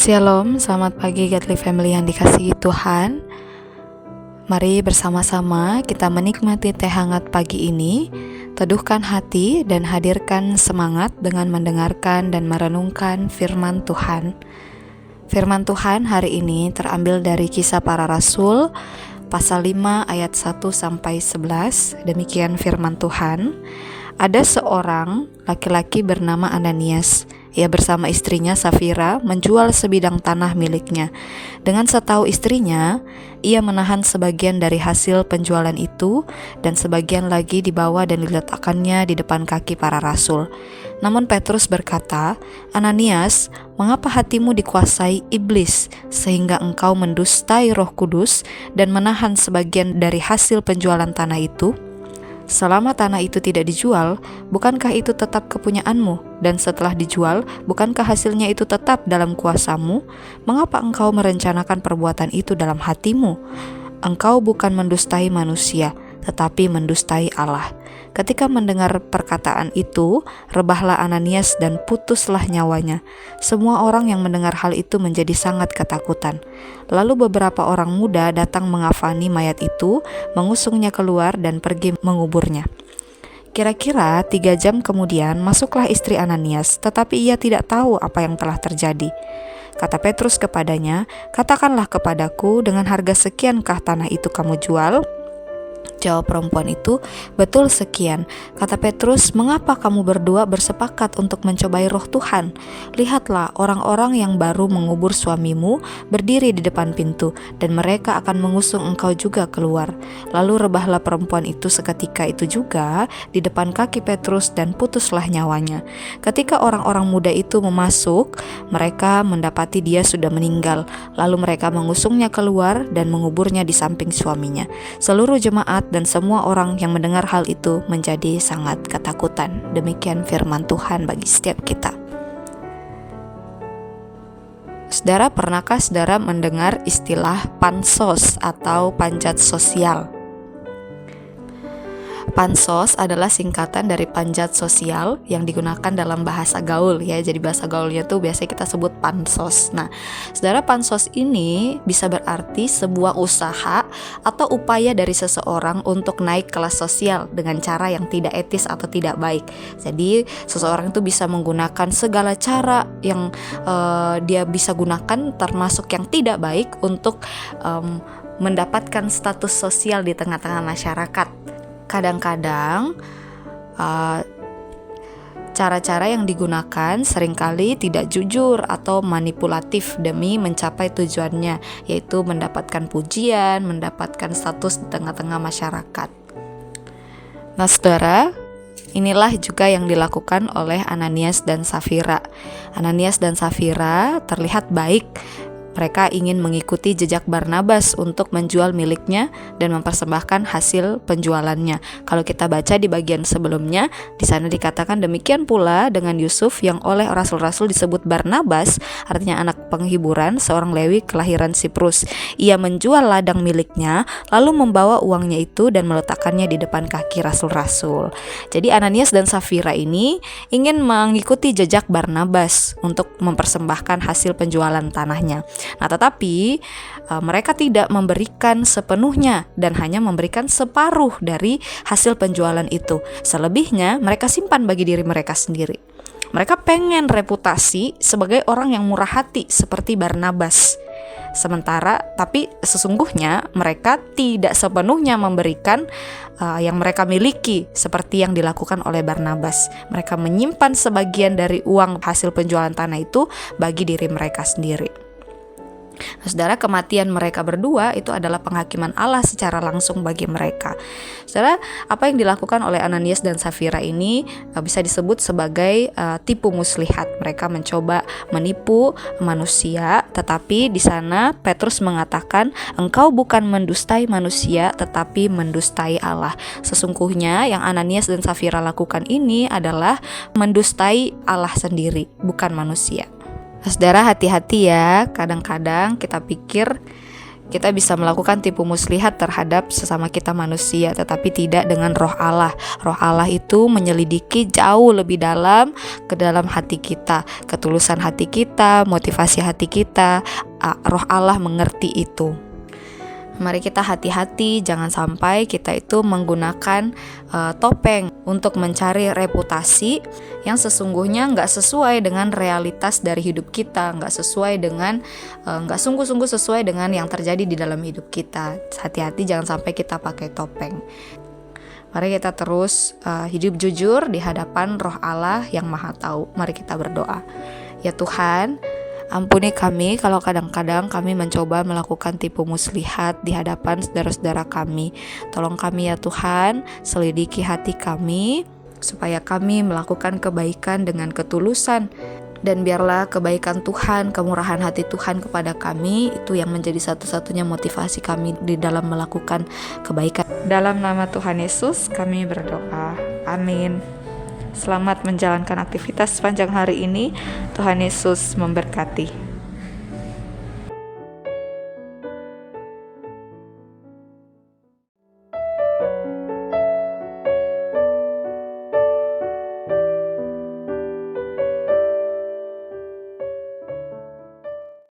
Shalom, selamat pagi Godly Family yang dikasihi Tuhan. Mari bersama-sama kita menikmati teh hangat pagi ini. Teduhkan hati dan hadirkan semangat dengan mendengarkan dan merenungkan firman Tuhan. Firman Tuhan hari ini terambil dari Kisah Para Rasul pasal 5 ayat 1-11. Demikian firman Tuhan. Ada seorang laki-laki bernama Ananias. Ia bersama istrinya Safira menjual sebidang tanah miliknya. Dengan setahu istrinya, ia menahan sebagian dari hasil penjualan itu dan sebagian lagi dibawa dan diletakkannya di depan kaki para rasul. Namun Petrus berkata, "Ananias, mengapa hatimu dikuasai iblis sehingga engkau mendustai Roh Kudus dan menahan sebagian dari hasil penjualan tanah itu? Selama tanah itu tidak dijual, bukankah itu tetap kepunyaanmu? Dan setelah dijual, bukankah hasilnya itu tetap dalam kuasamu? Mengapa engkau merencanakan perbuatan itu dalam hatimu? Engkau bukan mendustai manusia, tetapi mendustai Allah." Ketika mendengar perkataan itu, rebahlah Ananias dan putuslah nyawanya. Semua orang yang mendengar hal itu menjadi sangat ketakutan. Lalu beberapa orang muda datang mengafani mayat itu, mengusungnya keluar dan pergi menguburnya. Kira-kira 3 jam kemudian masuklah istri Ananias, tetapi ia tidak tahu apa yang telah terjadi. Kata Petrus kepadanya, "Katakanlah kepadaku, dengan harga sekiankah tanah itu kamu jual?" Jawab perempuan itu, "Betul sekian." Kata Petrus, "Mengapa kamu berdua bersepakat untuk mencobai roh Tuhan? Lihatlah, orang-orang yang baru mengubur suamimu berdiri di depan pintu, dan mereka akan mengusung engkau juga keluar." Lalu rebahlah perempuan itu seketika itu juga di depan kaki Petrus dan putuslah nyawanya. Ketika orang-orang muda itu memasuk, mereka mendapati dia sudah meninggal. Lalu mereka mengusungnya keluar dan menguburnya di samping suaminya. Seluruh jemaat dan semua orang yang mendengar hal itu menjadi sangat ketakutan. Demikian firman Tuhan bagi setiap kita. Saudara, pernahkah saudara mendengar istilah pansos atau panjat sosial? Pansos adalah singkatan dari panjat sosial yang digunakan dalam bahasa gaul ya. Jadi bahasa gaulnya tuh biasanya kita sebut pansos. Nah, saudara, pansos ini bisa berarti sebuah usaha atau upaya dari seseorang untuk naik kelas sosial dengan cara yang tidak etis atau tidak baik. Jadi seseorang itu bisa menggunakan segala cara yang dia bisa gunakan, termasuk yang tidak baik, untuk mendapatkan status sosial di tengah-tengah masyarakat. Kadang-kadang cara-cara yang digunakan seringkali tidak jujur atau manipulatif demi mencapai tujuannya, yaitu mendapatkan pujian, mendapatkan status di tengah-tengah masyarakat. Nah, saudara, inilah juga yang dilakukan oleh Ananias dan Safira. Ananias dan Safira terlihat baik. Mereka ingin mengikuti jejak Barnabas untuk menjual miliknya dan mempersembahkan hasil penjualannya. Kalau kita baca di bagian sebelumnya, di sana dikatakan demikian pula dengan Yusuf yang oleh rasul-rasul disebut Barnabas, artinya anak penghiburan, seorang Lewi kelahiran Siprus. Ia menjual ladang miliknya, lalu membawa uangnya itu dan meletakkannya di depan kaki rasul-rasul. Jadi Ananias dan Safira ini ingin mengikuti jejak Barnabas untuk mempersembahkan hasil penjualan tanahnya. Nah, tetapi mereka tidak memberikan sepenuhnya dan hanya memberikan separuh dari hasil penjualan itu. Selebihnya mereka simpan bagi diri mereka sendiri. Mereka pengen reputasi sebagai orang yang murah hati seperti Barnabas. Tapi sesungguhnya mereka tidak sepenuhnya memberikan yang mereka miliki seperti yang dilakukan oleh Barnabas. Mereka menyimpan sebagian dari uang hasil penjualan tanah itu bagi diri mereka sendiri. Nah, saudara, kematian mereka berdua itu adalah penghakiman Allah secara langsung bagi mereka. Saudara, apa yang dilakukan oleh Ananias dan Safira ini bisa disebut sebagai tipu muslihat. Mereka mencoba menipu manusia, tetapi di sana Petrus mengatakan, "Engkau bukan mendustai manusia, tetapi mendustai Allah." Sesungguhnya yang Ananias dan Safira lakukan ini adalah mendustai Allah sendiri, bukan manusia. Saudara, hati-hati ya. Kadang-kadang kita pikir Kita bisa melakukan tipu muslihat terhadap sesama kita manusia, tetapi tidak dengan roh Allah. Roh Allah itu menyelidiki jauh lebih dalam ke dalam hati kita, ketulusan hati kita, motivasi hati kita. Roh Allah mengerti itu. Mari kita hati-hati, jangan sampai kita itu menggunakan topeng untuk mencari reputasi yang sesungguhnya nggak sesuai dengan realitas dari hidup kita, nggak sungguh-sungguh sesuai dengan yang terjadi di dalam hidup kita. Hati-hati, jangan sampai kita pakai topeng. Mari kita terus hidup jujur di hadapan Roh Allah yang Maha Tahu. Mari kita berdoa. Ya Tuhan, ampuni kami kalau kadang-kadang kami mencoba melakukan tipu muslihat di hadapan saudara-saudara kami. Tolong kami ya Tuhan, selidiki hati kami supaya kami melakukan kebaikan dengan ketulusan. Dan biarlah kebaikan Tuhan, kemurahan hati Tuhan kepada kami itu yang menjadi satu-satunya motivasi kami di dalam melakukan kebaikan. Dalam nama Tuhan Yesus kami berdoa. Amin. Selamat menjalankan aktivitas sepanjang hari ini. Tuhan Yesus memberkati.